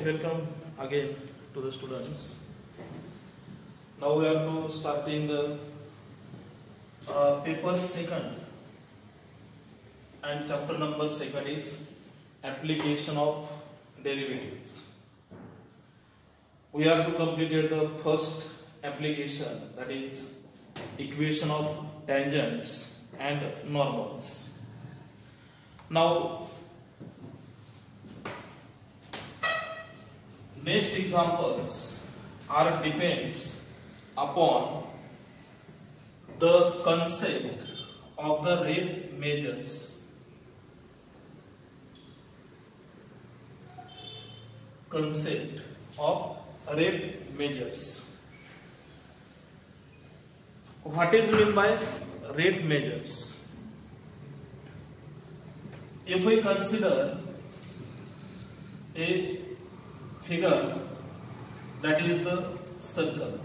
welcome again to the students. Now we are to starting the paper second, and chapter number second is application of derivatives. We are to complete the first application, that is equation of tangents and normals. Now next examples are depends upon the concept of the rate measures. Concept of rate measures. What is meant by rate measures? If we consider a figure that is the circle,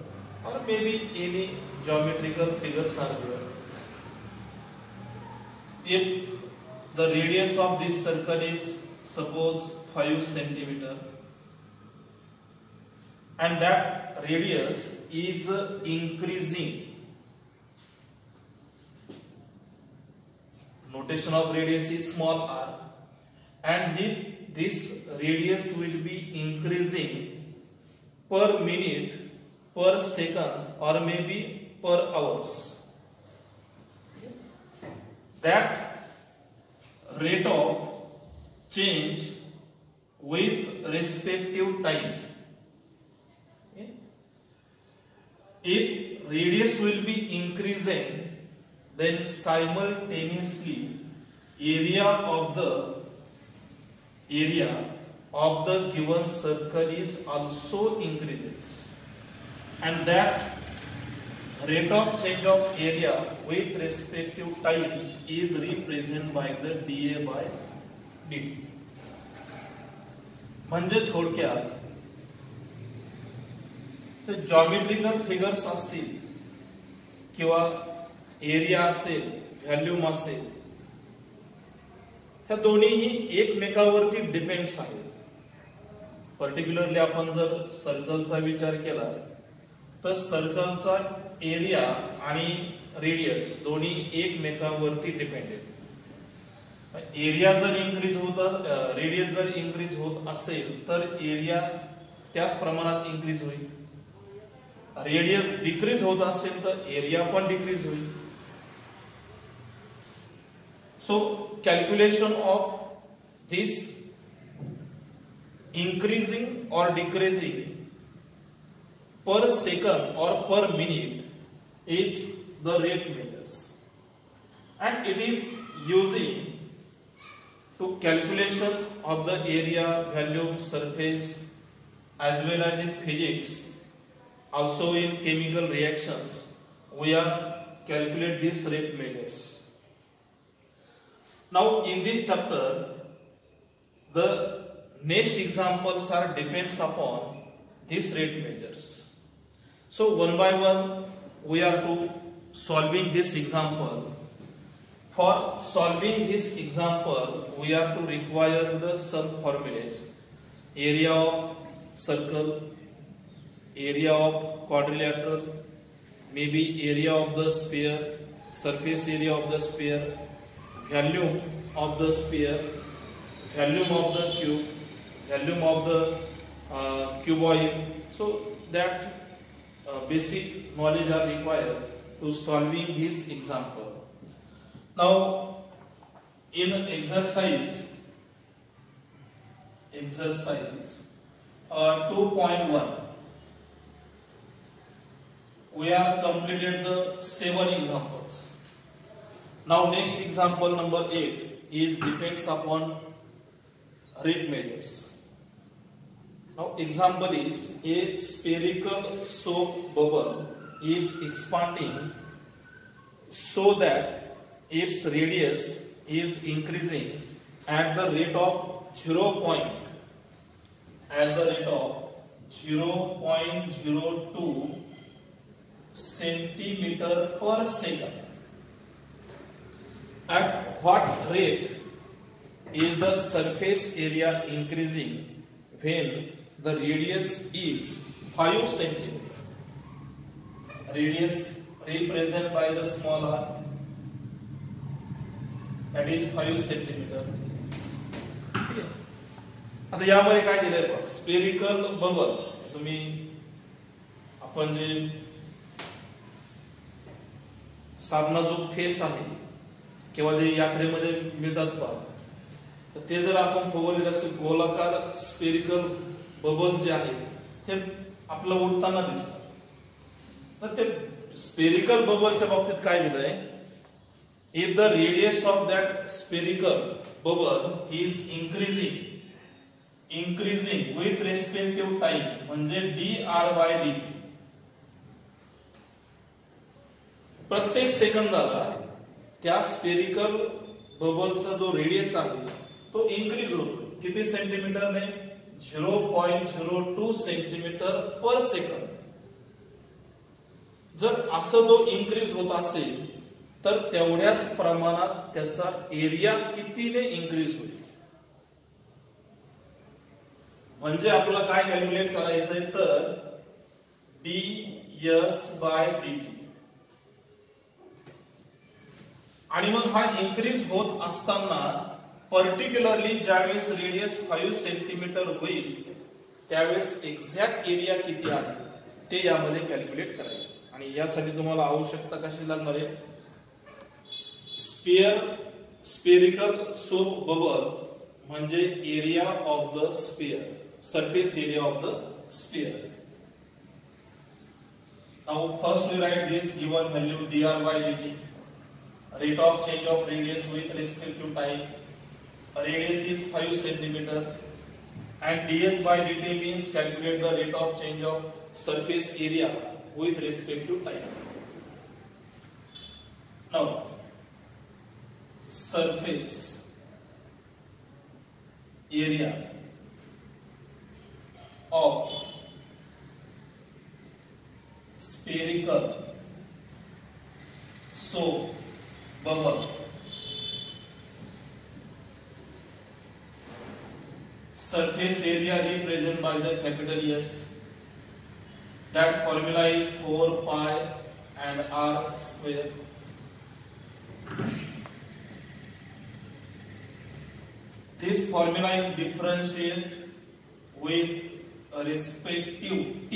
or maybe any geometrical figures are there. If the radius of this circle is suppose 5 centimeter, and that radius is increasing, notation of radius is small r, and this radius will be increasing per minute, per second, or maybe per hours. That rate of change with respective time. If radius will be increasing, then simultaneously area of the given circle is also increases, and that rate of change of area with respective time is represented by the dA by dt. म्हणजे थोडक्यात geometrical figures असतील किंवा area असेल, volume असेल, ह्या दोन्हीही एकमेकावरती depends आहेत. Particularly आपण जर सर्कलचा विचार केला तर सर्कलचा एरिया आणि रेडियस दोन्ही एकमेकावरती डिपेंडेंट. एरिया जर इन्क्रीज होत, रेडियस जर इन्क्रीज होत असेल तर एरिया त्याच प्रमाणात इन्क्रीज होईल. रेडियस डिक्रीज होत असेल तर एरिया पण डिक्रीज होईल. So calculation of this increasing or decreasing per second or per minute is the rate measures, and it is using to calculation of the area, volume, surface, as well as in physics, also in chemical reactions we are calculate these rate measures. Now in this chapter the next examples are depends upon these rate measures. So one by one we are to solving this example. For solving this example we are to require the some formulas: area of circle, area of quadrilateral, maybe area of the sphere, surface area of the sphere, volume of the sphere, volume of the cube, volume of the cuboid. So that basic knowledge are required to solving this example. Now in exercise 2.1 we have completed the 7 examples. Now next example number 8 is depends upon rate measures. Now example is a spherical soap bubble is expanding so that its radius is increasing at the rate of 0.02 centimeter per second. At what rate is the surface area increasing when the radius is 5 centimeter. Radius represented by the small r, that is 5 centimeter. आता यामध्ये काय दिलंय बघा, spherical bubble. तुम्ही आपण जे साबणा जो face आहे किंवा जे यात्रेमध्ये मिळतात पहा, तर ते जर आपण फुगवले असे गोलाकार स्पेरिकल बबल जे आहे ते आपलं उडताना दिसतात. तर ते स्पेरिकल बबलच्या बाबतीत काय दिलंय, if the radius of that spherical bubble is increasing with respective time, म्हणजे dr/dt, प्रत्येक सेकंदाला त्या स्पेरिकल बबलचा जो रेडियस आहे तो इन्क्रीज होतो. किती सेंटीमीटरने? 0.02 सेंटीमीटर पर सेकंद. जर असं जो इन्क्रीज होत असेल तर तेवढ्याच प्रमाणात त्याचा एरिया कितीने इन्क्रीज होईल. म्हणजे आपल्याला काय कॅल्क्युलेट करायचंय, तर ds/dt. आणि मग हा इन्क्रीज होत असताना पर्टिक्युलरली ज्यावेळेस रेडियस 5 सेंटीमीटर होईल त्यावेळेस एक्झॅक्ट एरिया किती आहे ते यामध्ये कॅल्क्युलेट करायचं. आणि यासाठी तुम्हाला आवश्यकता कशी लागणार आहे, स्पेरिकल सोप बबल म्हणजे area of the sphere, surface area of the sphere. Now first we write this given value dr/dt, rate of change of radius with respect to time. Radius is 5 centimeter and ds/dt means calculate the rate of change of surface area with respect to time. Now surface area of spherical soap bubble. Surface area represented by the capital S. That formula is 4 pi and r square. This formula is differentiate with respective t.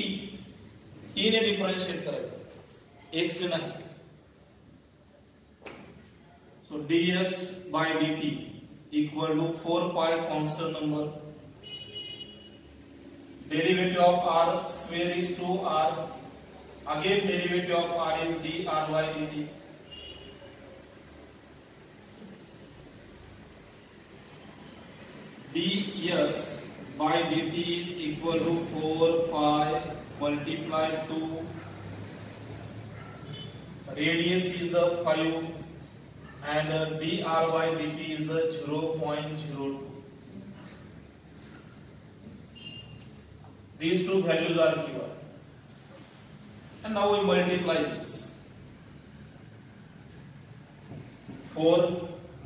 t ने differentiate करायचं, x ने नाही. So ds/dt equal to 4 pi constant number. Derivative of r square is 2r. Again derivative of r is dr/dt. ds/dt is equal to 4 pi multiplied to radius is the 5 and dr/dt is the 0.02. These two values are given and now we multiply this. 4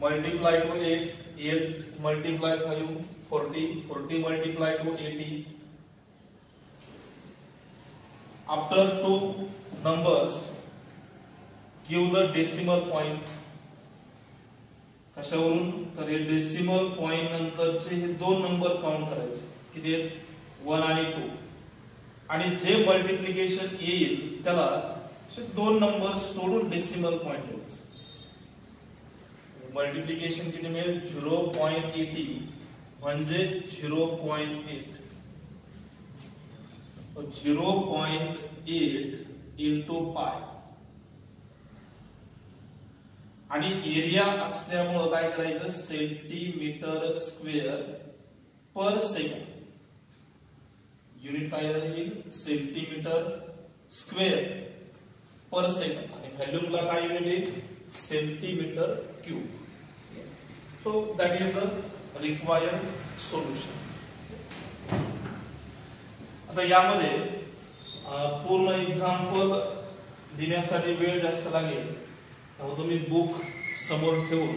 multiply to 8, 8 multiply 5, 40, 40 multiply to 80. After two numbers, give the decimal point. कशावरून? तर हे decimal point नंतरचे हे दोन number count करायचे. किती आहेत? 1 आणि 2. आणि जे multiplication येईल त्याला असे दोन नंबर सोडून डेसिमल पॉइंट द्यायचे. मल्टिप्लिकेशन किती मिळेल? 0.80 म्हणजे 0.8. 0.8 into pi. आणि एरिया असल्यामुळे काय करायचं? Centimetre square per second. Unit काय राहील? Centimetre square per second. आणि व्हॉल्यूमला काय युनिट आहे? Centimetre cube. So that is the required solution. आता यामध्ये पूर्ण एक्झाम्पल देण्यासाठी वेळ जास्त लागेल, त्यामुळे तुम्ही बुक समोर ठेवून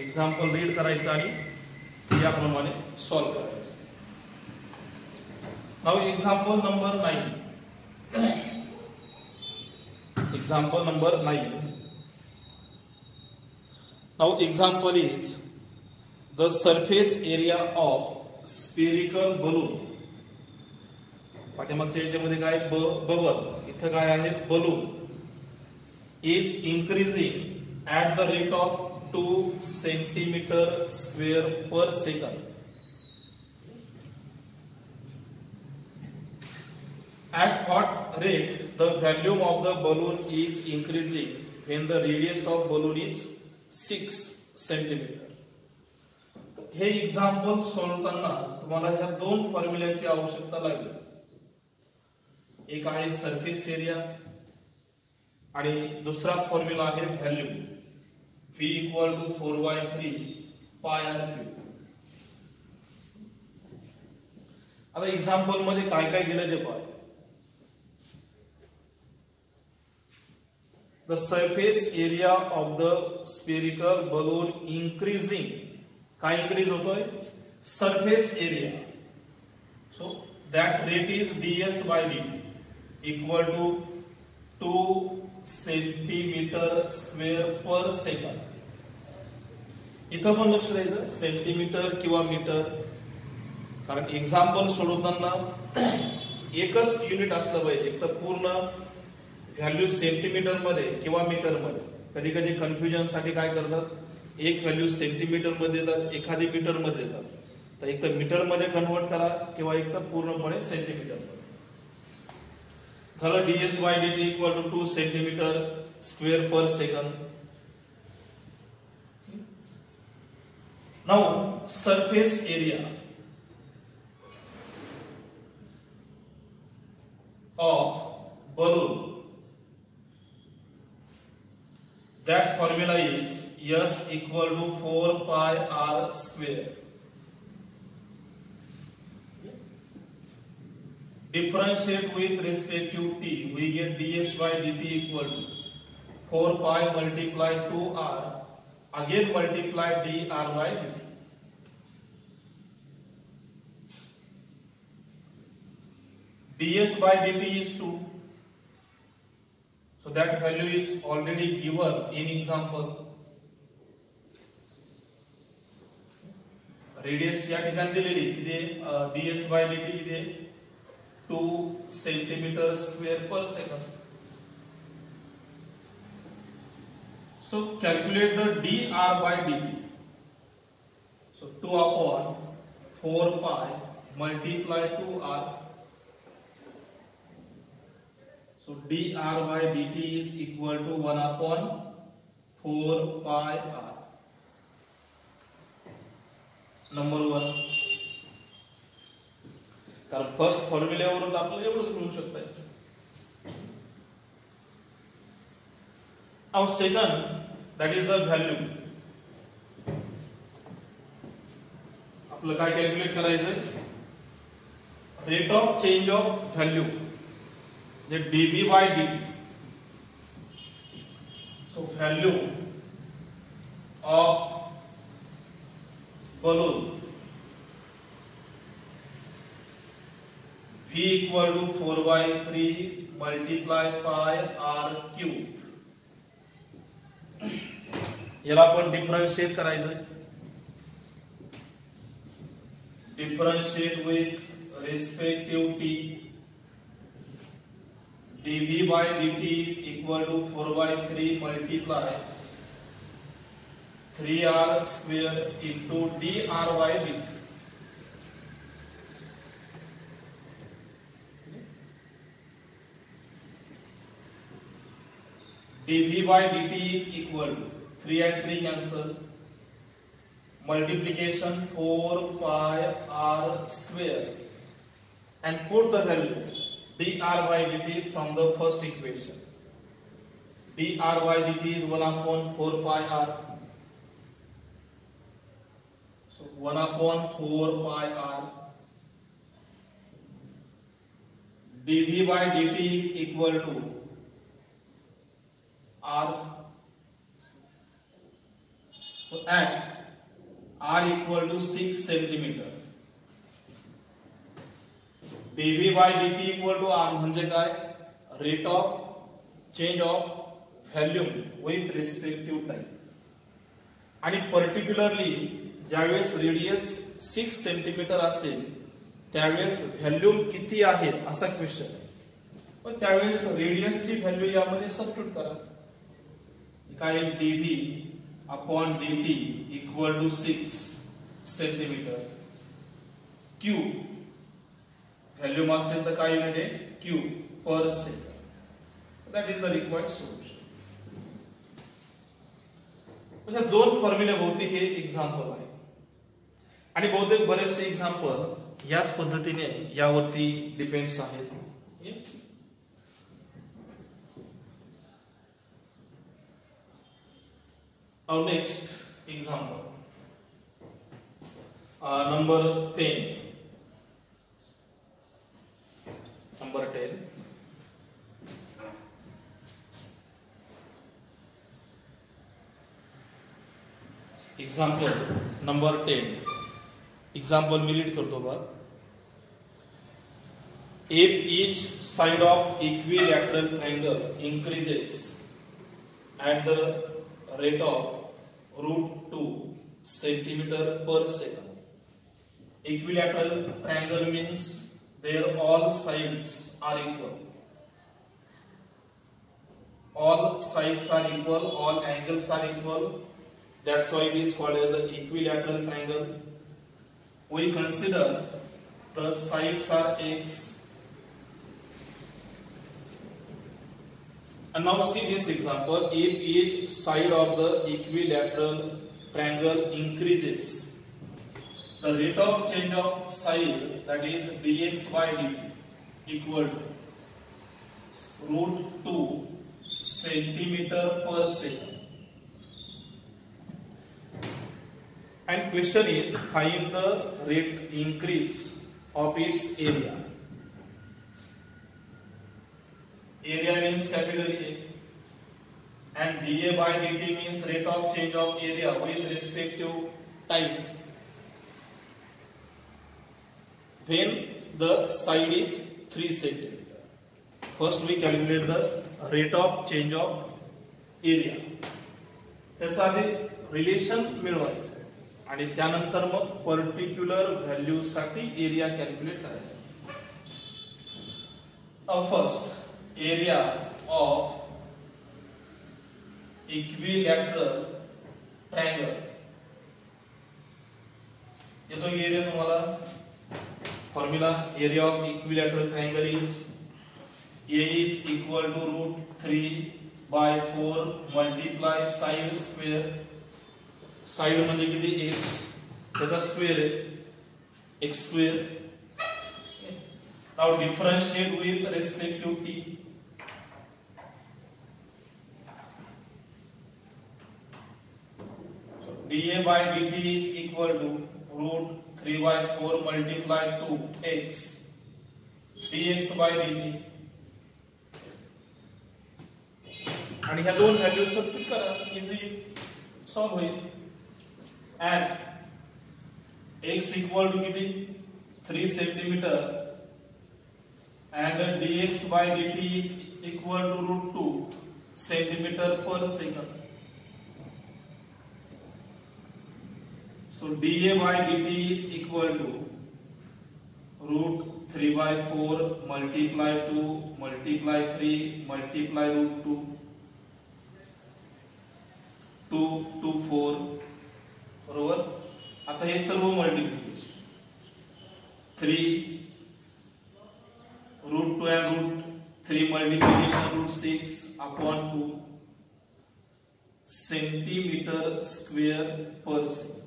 एक्झाम्पल रीड करायचं आणि याप्रमाणे सॉल्व्ह करायचं. Now example number 9. Example number 9. Now example is the surface area of spherical balloon. पाठीमागच्या याच्यामध्ये काय बबल, इथं काय आहे balloon, is increasing at the rate of 2 centimeter square per second. At what rate the volume of the balloon is increasing when the radius of balloon is 6 centimeter. हे example सोडवताना तुम्हाला ह्या दोन फॉर्म्युल्याची आवश्यकता लागेल. एक आहे सरफेस एरिया आणि दुसरा फॉर्म्युला आहे value V equal to 4/3 pi r cube. आता एक्झाम्पल मध्ये काय काय दिलं ते पहा. The surface area of the spherical balloon increasing. काय increase होतोय? Surface area. So that rate is ds by dt equal to 2 centimeter square per second. इथं पण लक्ष द्यायचं सेंटीमीटर किंवा मीटर, कारण एक्झाम्पल सोडवताना एकच युनिट असलं पाहिजे. एक तर पूर्ण व्हॅल्यू सेंटीमीटर मध्ये किंवा मीटर मध्ये. कधी कधी कन्फ्युजन साठी काय करतात, एक व्हॅल्यू सेंटीमीटर मध्ये देतात, एखादी मीटर मध्ये देतात. तर एक तर मीटर मध्ये कन्वर्ट करा किंवा एक तर पूर्णपणे सेंटीमीटर मध्ये. झालं ds by dt equal to 2 centimetre square per second. Now surface area of balloon, that formula is S equal to 4 pi r square. Differentiate with respect to t, we get ds by dt equal to 4 pi multiply 2r, again multiply dr by dt. ds by dt is 2. So that value is already given in example. Radius या ठिकाणी दिलेली किती ds by dt किती 2 centimeter square per second. So calculate the dr by dt. So 2 upon 4 pi multiply 2r. So dr by dt is equal to 1 upon 4 pi r. Number 1. कारण first फॉर्म्युल्यावरून आपल्याला एवढंच मिळू शकतंय. Now second, that is the value. आपलं काय calculate करायचंय, rate of change of value dv by dt. So value of balloon V equal to 4/3 multiply pi r cube. याला आपण differentiate करायचं. Differentiate with respective t. dv by dt is equal to 4/3 multiply 3r square into dr by dt. dv by dt is equal to 3 and 3 cancel, multiplication 4 pi r square, and put the value dr by dt from the first equation. dr by dt is 1 upon 4 pi r. So 1 upon 4 pi r. dv by dt is equal to r. So at r equal to 6 centimeter. dv by dt equal to r म्हणजे काय, rate of change of volume with respective time. आणि particularly ज्यावेळेस radius 6 centimetre असेल त्यावेळेस volume किती आहे असा question आहे. पण त्यावेळेस रेडियसची व्हॅल्यू यामध्ये सबस्टिट्यूट करा. काय dv upon dt equal to 6 centimetre cube, volume असेल तर काय युनिट आहे, cube per second. That is the required solution. म्हणजे दोन फॉर्म्युले भोवती हे एक्झाम्पल आहे आणि बहुतेक बरेचसे एक्झाम्पल याच पद्धतीने यावरती डिपेंड्स आहेत. Now next example, number 10. Number 10. Example number 10. Example me read करतो बघा. If each side of equilateral triangle increases at the rate of √2 centimeter per second. Equilateral triangle means their all sides are equal. All sides are equal, all angles are equal. That's why it is called as the equilateral triangle. We consider the sides are x. And now see this example. If each side of the equilateral triangle increases, the rate of change of side, that is dx by dt equal to √2 centimeter per second. And question is, find the rate increase of its area. Area means capital A and dA by dt means rate of change of area with respect to time when the side is 3 centimeter. First we calculate the rate of change of area. त्याचा आधी relation मिळवायचं आणि त्यानंतर मग particular value साठी area calculate करायचा. First area of equilateral triangle. येतो area तुम्हाला formula. Area of equilateral triangle is A is equal to √3 by 4 multiply side square. Side म्हणजे किती, x, त्याचा स्क्वेअर आहे x square. Now differentiate with respect to t. dA by dt is equal to √3 by 4 multiply 2x dx by dt. आणि ह्या दोन values substitute करा, easy solve होईल. and x equal to किती 3 centimetre and dx by dt is equal to √2 centimeter per second. So dA by dt is equal to √3 by 4 multiply 2 multiply 3 multiply √2 2 2 4 बरोबर. आता हे सर्व multiplication 3 √2 and √3 multiplication √6 upon 2 centimeter square per second.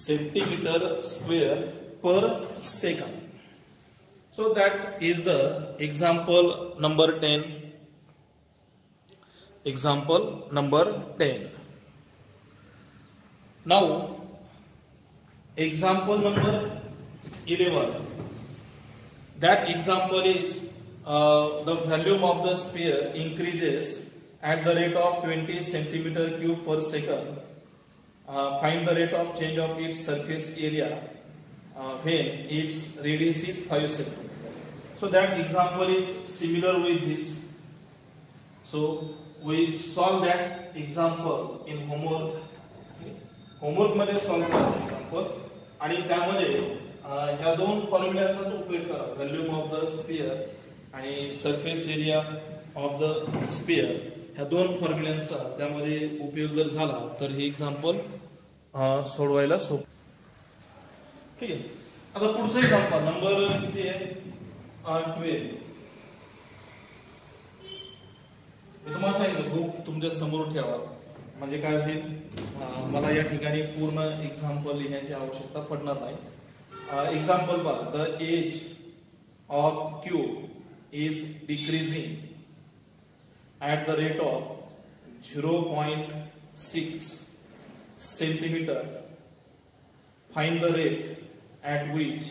Centimeter square per second. So that is the example number 10. Example number 10. Now example number 11. That example is the volume of the sphere increases at the rate of 20 centimeter cube per second. Find the rate of change of its surface area when its radius is 5 centimeter. So that example is similar with this. So we solve that example in homework. Homework मध्ये solve करा example आणि त्यामध्ये ह्या दोन फॉर्म्युल्यांचा उपयोग करा, volume of the sphere आणि surface area of the sphere. ह्या दोन फॉर्म्युल्यांचा त्यामध्ये उपयोग जर झाला तर हे एक्झाम्पल सोडवायला सोपं. ठीक आहे. आता पुढचं एक्झाम्पल नंबर किती आहे? 12. मी तुम्हाला सांगितलं बुक तुमच्या समोर ठेवा, म्हणजे काय होईल, मला या ठिकाणी पूर्ण एक्झाम्पल लिहिण्याची आवश्यकता पडणार नाही. एक्झाम्पल पहा. The edge of cube is decreasing at the rate of 0.6 centimeter. Find the rate at which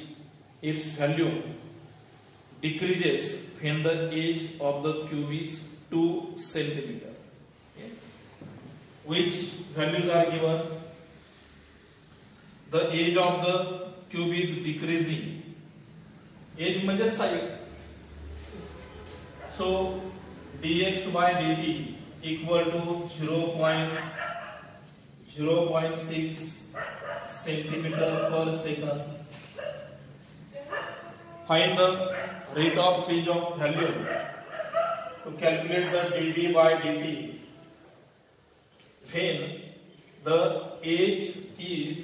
its volume decreases when the age of the cube is 2 centimeter. Okay. Which values are given? The age of the cube is decreasing. Age म्हणजे size. So dx by dt equal to 0.6 centimeter per second. Find the rate of change of value. To calculate the dv by dt when the age is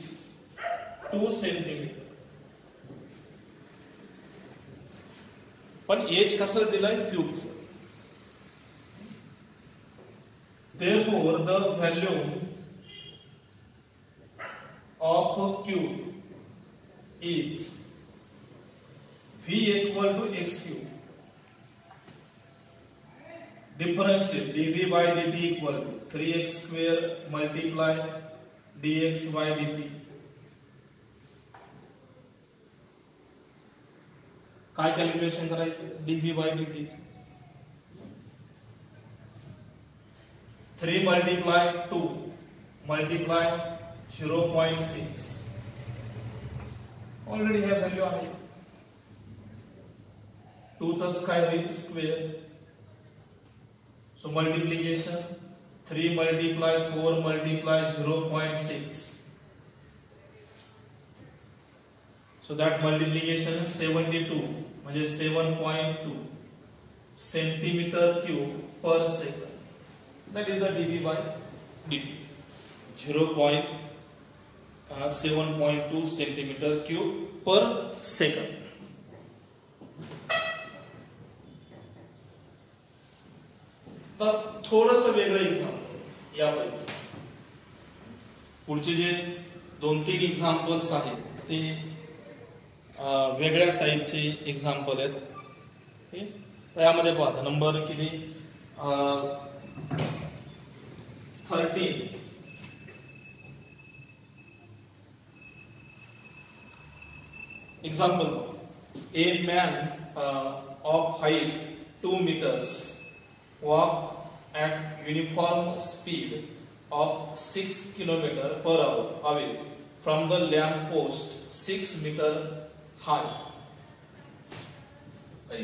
2 centimeter. पण as कसं दिलाय? क्यूबचं. Therefore the volume of a cube is V equal to x cube. Differentiate dv by dt equal to 3x square multiply dx by dt. काय calculation करायचं? dv by dt 3 multiply 2 multiply 0.6. Already have value आहे. 2 चा square. So multiplication 3 multiply 4 multiply 0.6. So that multiplication is 72 म्हणजे 7.2 centimeter cube per second. That is the dv by dt. 7.2 centimeter cube per second. तर थोडंसं वेगळं example यापैकी. पुढचे जे 2-3 examples आहेत ते वेगळ्या टाईपचे एक्झाम्पल आहेत. त्यामध्ये पहा नंबर किती? 13. Example: a man of height 2 meters walk at uniform speed of 6 km per hour away from the lamp post 6 meter high.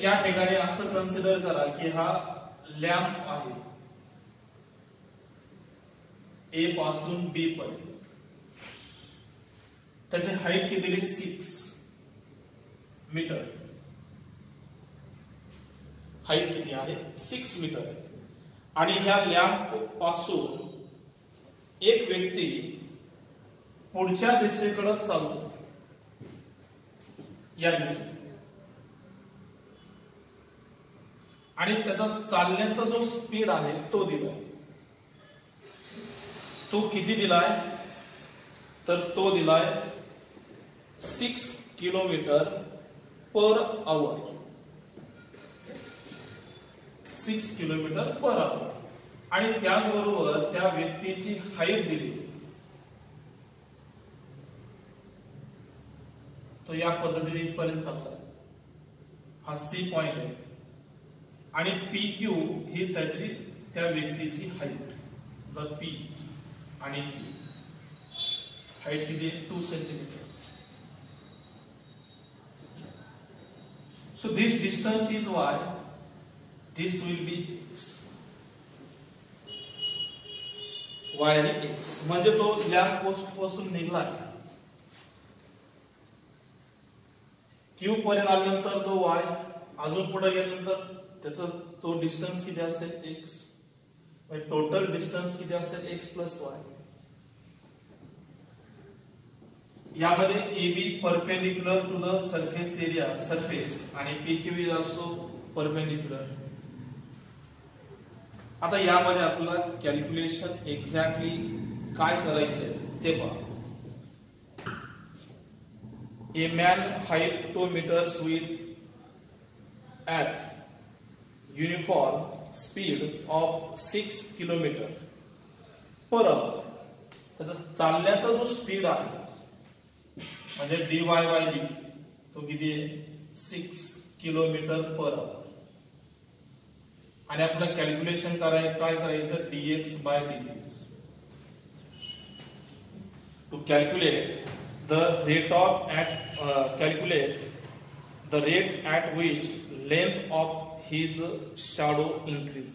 या ठिकाणी असं कन्सिडर करा की हा लॅम्प आहे ए पासून बी पर्यंत. त्याची हाईट किती दिली? 6 मीटर. हाईट किती आहे? 6 मीटर. आणि ह्या लॅम्प पासून एक व्यक्ती पुढच्या दिशेकडे चालतो, या दिशेने, आणि त्याचा चालण्याचा जो स्पीड आहे तो दिलाय. तो किती दिलाय? तर तो दिलाय 6 kilometre per hour. 6 kilometre per hour. आणि त्याचबरोबर त्या व्यक्तीची हाईट दिली. तो या पद्धतीने इथपर्यंत चालला. हा सी पॉइंट आहे आणि पी क्यू ही त्याची त्या व्यक्तीची हाईट. द पी आणि क्यू हाईट किती? 2 centimetre. So this distance is y, this will be x. y आणि x म्हणजे तो लॅम्प पोस्ट पासून निघाला q पर्यंत आल्यानंतर तो y अजून पुढे गेल्यानंतर त्याचा तो डिस्टन्स किती असेल x म्हणजे टोटल डिस्टन्स किती असेल x + y. यामध्ये AB perpendicular to the surface area surface आणि PQ इज आल्सो परपेंडिक्युलर. आता यामध्ये आपल्याला कॅल्क्युलेशन एक्झॅक्टली काय करायचंय ते पहा. A man height 2 meters with at uniform speed of 6 kilometer per hour. त्याचा चालण्याचा जो स्पीड आहे म्हणजे dy by dt तो किती आहे 6 किलोमीटर पर आवर. आणि आपल्याला कॅल्क्युलेशन काय करायचं dx by dt. To calculate the rate of calculate the rate at which length of his shadow increase.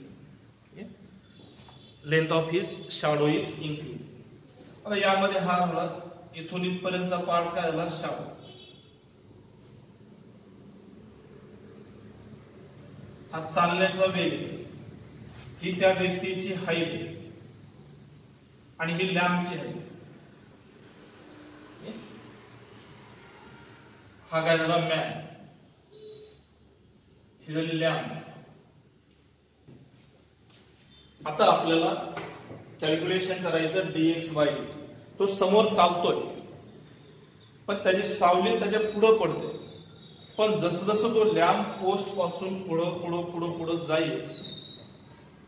Length of his shadow is increasing. आता यामध्ये हा झाला इथून इथपर्यंतचा पार्ट काय झाला shadow. हा चालण्याचा वेग ही त्या व्यक्तीची हाईट आणि ही लॅम्पची हाईट. हा काय झाला मॅन ही झाली लॅम्प. आता आपल्याला कॅल्क्युलेशन करायचं dx by dt. तो समोर चालतोय पण त्याची सावली त्याच्या पुढे पडते पण जसं जसं तो लॅम्प पोस्ट पासून पुढे जाईल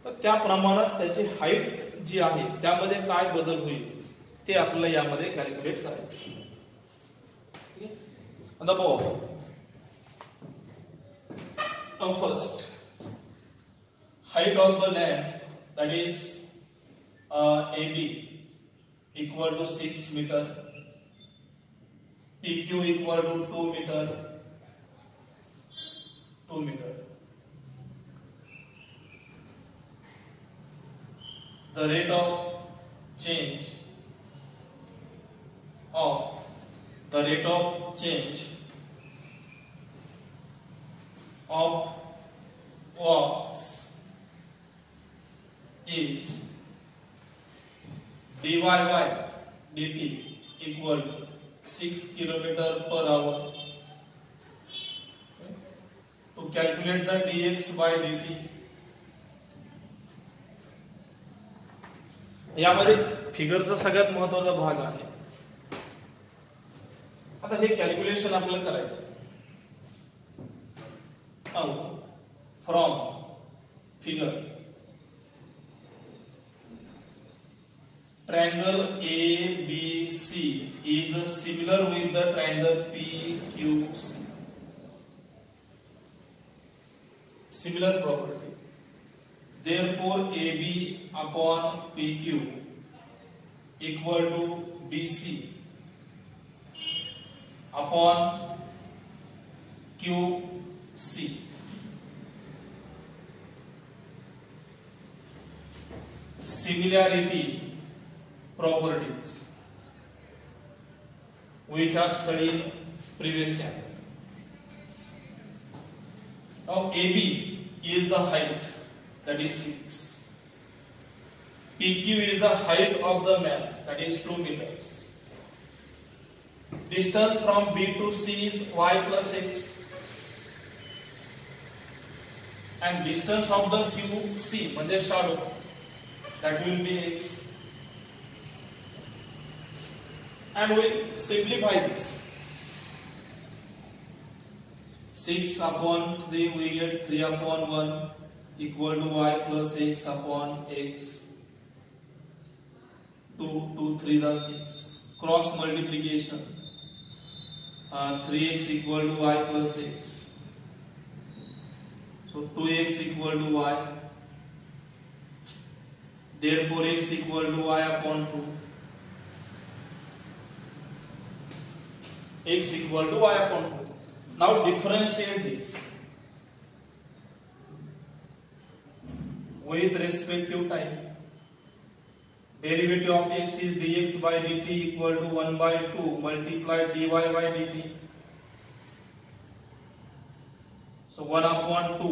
तर त्या प्रमाणात त्याची हाईट जी आहे त्यामध्ये काय बदल होईल ते आपल्याला यामध्ये कॅल्क्युलेट करायचं. And above, now first, height of the lamp, that is AB equal to 6 meter, PQ equal to 2 meter, 2 meter. The rate of change of wax is dy by dt equal to 6 kilometer per hour. To calculate the dx by dt, यामध्ये फिगरचा सगळ्यात महत्त्वाचा भाग आहे. आता हे calculation आपल्याला करायचं. From figure triangle ABC is similar with the triangle PQC. Similar property. Therefore, AB upon PQ equal to BC upon QC. Similarity properties which are studied in previous chapter. Now AB is the height, that is 6. PQ is the height of the man, that is 2 meters. Distance from B to C is y plus x. And distance of the QC, म्हणजे shadow, that will be x. And we simplify this. 6 upon 3 we get 3 upon 1 equal to y plus x upon x. 2 3 the 6. Cross multiplication. 3x equal to y plus x. So 2x equal to y. Therefore x equal to y upon 2. X equal to y upon 2. Now differentiate this. with respective time. Derivative of x is dx by dt equal to 1 by 2 multiplied dy by dt. So 1 upon 2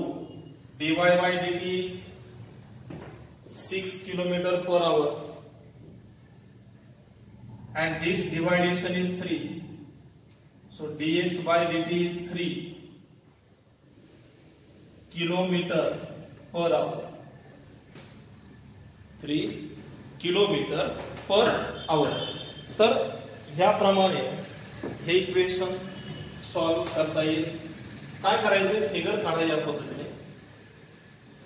dy by dt is 6 km per hour, and this division is 3. So dx by dt is 3 km per hour. 3 kilometre per hour. तर ह्याप्रमाणे हे equation solve करता येईल. काय करायचं, figure काढायला या पद्धतीने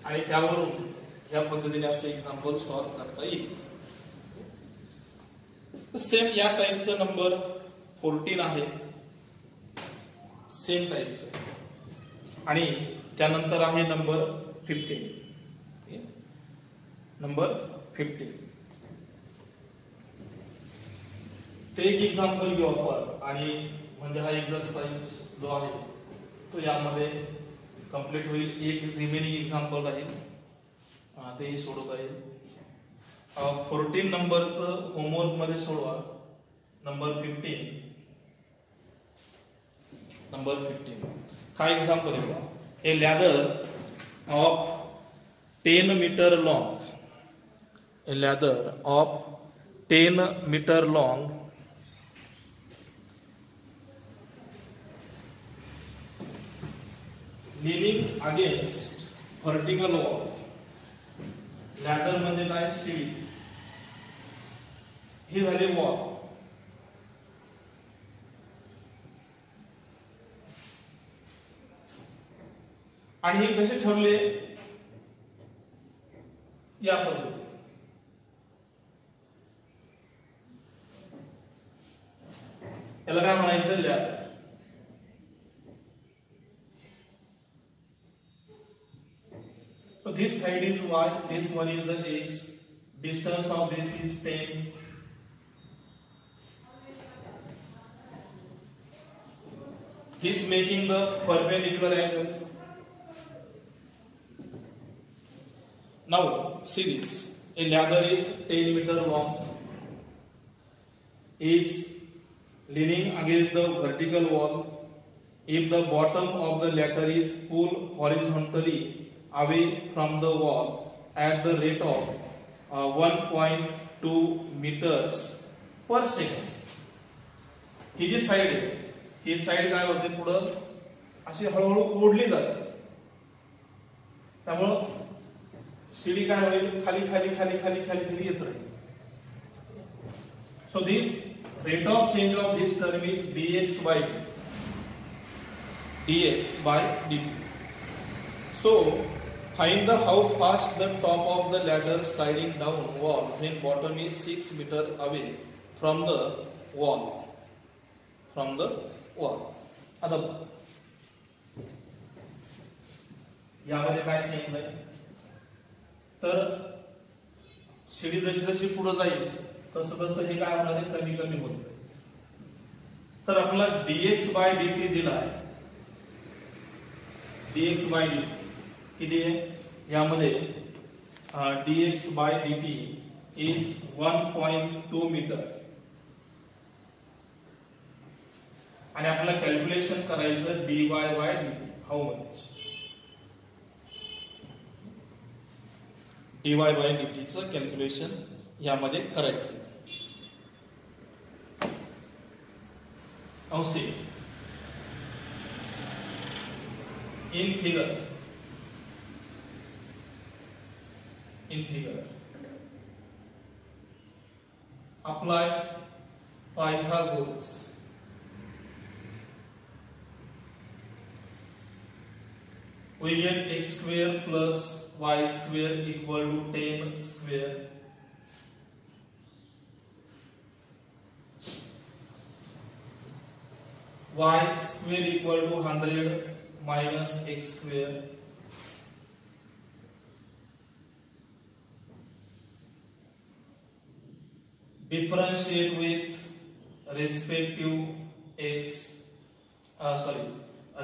आणि त्यावरून या पद्धतीने असं एक्झाम्पल सॉल्व करता येईल. सेम या टाइपचं नंबर 14 आहे, सेम टाइपचं, आणि त्यानंतर आहे नंबर 15. नंबर 15 ते एक एक्झाम्पल घेऊ आपण, आणि म्हणजे हा एक्सरसाइज जो आहे तो यामध्ये कंप्लीट होईल. एक रिमेनिंग एक्झाम्पल राहील, तेही सोडवता येईल. 14 नंबरचं होमवर्क मध्ये सोडवा. नंबर 15 काय एक्झाम्पल आहे? A ladder of 10 metre long, a ladder of 10 meter long leaning against vertical wall. Ladder म्हणजे काय? शिडी. ही झाली वॉल. आणि हे कसे ठरले? या पद्धतीने. याला काय म्हणायचं? Ladder. So this side is y, this one is the x. Distance of this is 10. He is making the perpendicular angle. Now see this. A ladder is 10 meter long. It's leaning against the vertical wall. If the bottom of the ladder is pulled horizontally away from the wall at the rate of 1.2 meters per second. He ji side आहे, ही side काय होते? पुढं अशी हळूहळू ओढली जाते. त्यामुळं शिडी काय होईल? खाली खाली खाली खाली खाली खाली येत राहील. So this rate of change of this term is dx by dt. So find the how fast the top of the ladder sliding down wall when bottom is 6 meter away from the wall. आता यामध्ये काय सांगितलंय? तर शिडी जशी जशी पुढे जाईल तसं तसं हे काय होणार आहे? कमी कमी होत. तर आपला dx by dt दिला आहे. dx by dt किती आहे? यामध्ये dx by dt is 1.2 metre, आणि आपल्याला कॅल्क्युलेशन करायचं dy by dt. How much? dy by dt चं कॅल्क्युलेशन यामध्ये करायचं. Now see, in figure apply Pythagoras. We get x square plus y square equal to 10 square. Y square equal to 100 minus x square. Differentiate with respective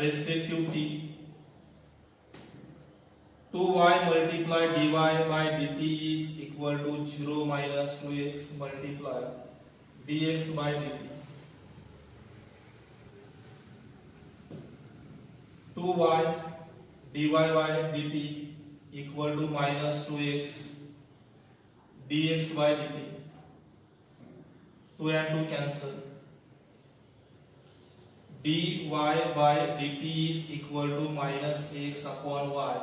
respective t. 2y multiply dy by dt is equal to 0 minus 2x multiply dx by dt. 2y dy by dt equal to minus 2x dx by dt. 2 and 2 cancel. dy by dt is equal to minus x upon y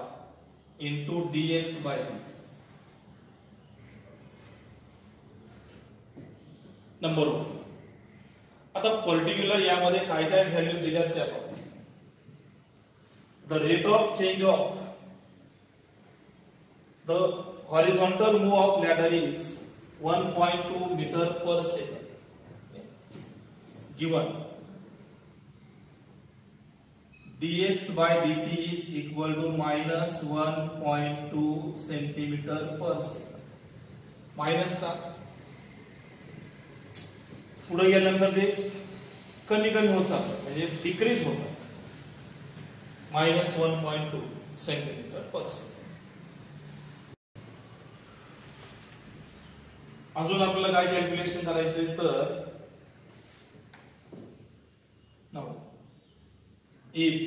into dx by dt. Number 1. आता particular यामध्ये काय काय value दिल्यात त्या पाहू. The rate of change of the horizontal move of ladder is 1.2 meter per second. Given dx by dt is equal to minus 1.2 centimeter per second. Minus का पुढे गेल्यानंतर ते कमी कमी होत चालतं म्हणजे डिक्रीज होतं. मायनस 1.2 सेंटीमीटर पर सेकंड. अजून आपल्याला काय कॅल्क्युलेशन करायचंय तर now if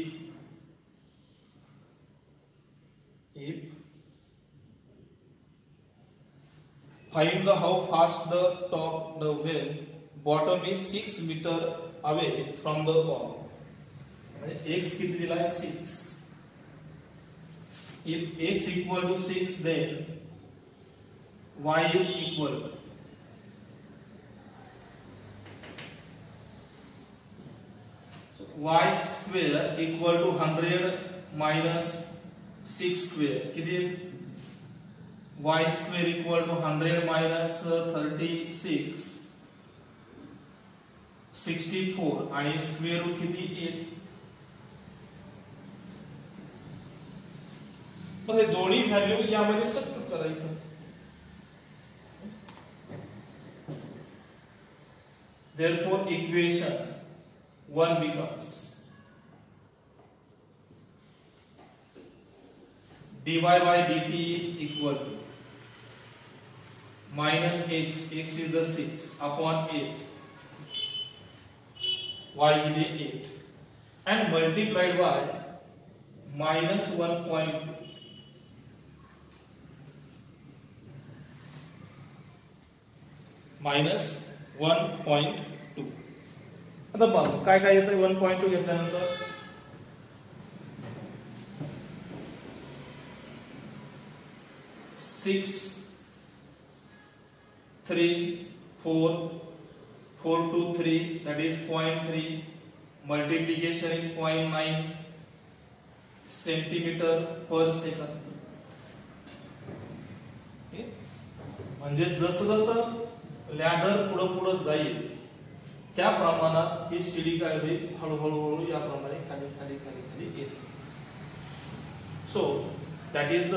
find the how fast the when bottom is 6 meter away from the bottom. x किती दिला आहे 6. if x equal to 6 then y is equal to y square equal to 100 minus 6 square किती y square equal to 100 minus 36 64 आणि square root किती 8. मग हे दोन्ही value यामध्ये substitute करायचं. therefore equation 1 becomes dy by dt is equal to minus x is the 6 upon 8 y किती 8 and multiplied by minus 1.2 minus 1.2. आता बघ काय काय येतं 1.2 घेतल्यानंतर 6 3 4 4 to 3 that is 0.3 multiplication is 0.9 centimeter per second. म्हणजे जसं जसं लॅडर पुढे जाईल त्या प्रमाणात ही शिडी काय होईल हळूहळू या प्रमाणे खाली खाली खाली खाली येईल. So that is the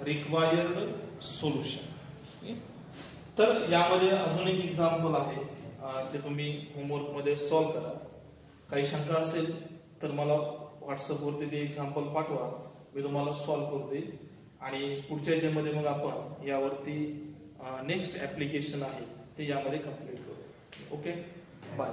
required solution. तर यामध्ये अजून एक एक्झाम्पल आहे ते तुम्ही होमवर्क मध्ये सॉल्व्ह करा. काही शंका असेल तर मला व्हॉट्सअप वरती ते एक्झाम्पल पाठवा, मी तुम्हाला सॉल्व्ह करू देईल. आणि पुढच्या याच्यामध्ये मग आपण यावरती नेक्स्ट ऍप्लिकेशन आहे ते यामध्ये कंप्लीट करू. Okay bye.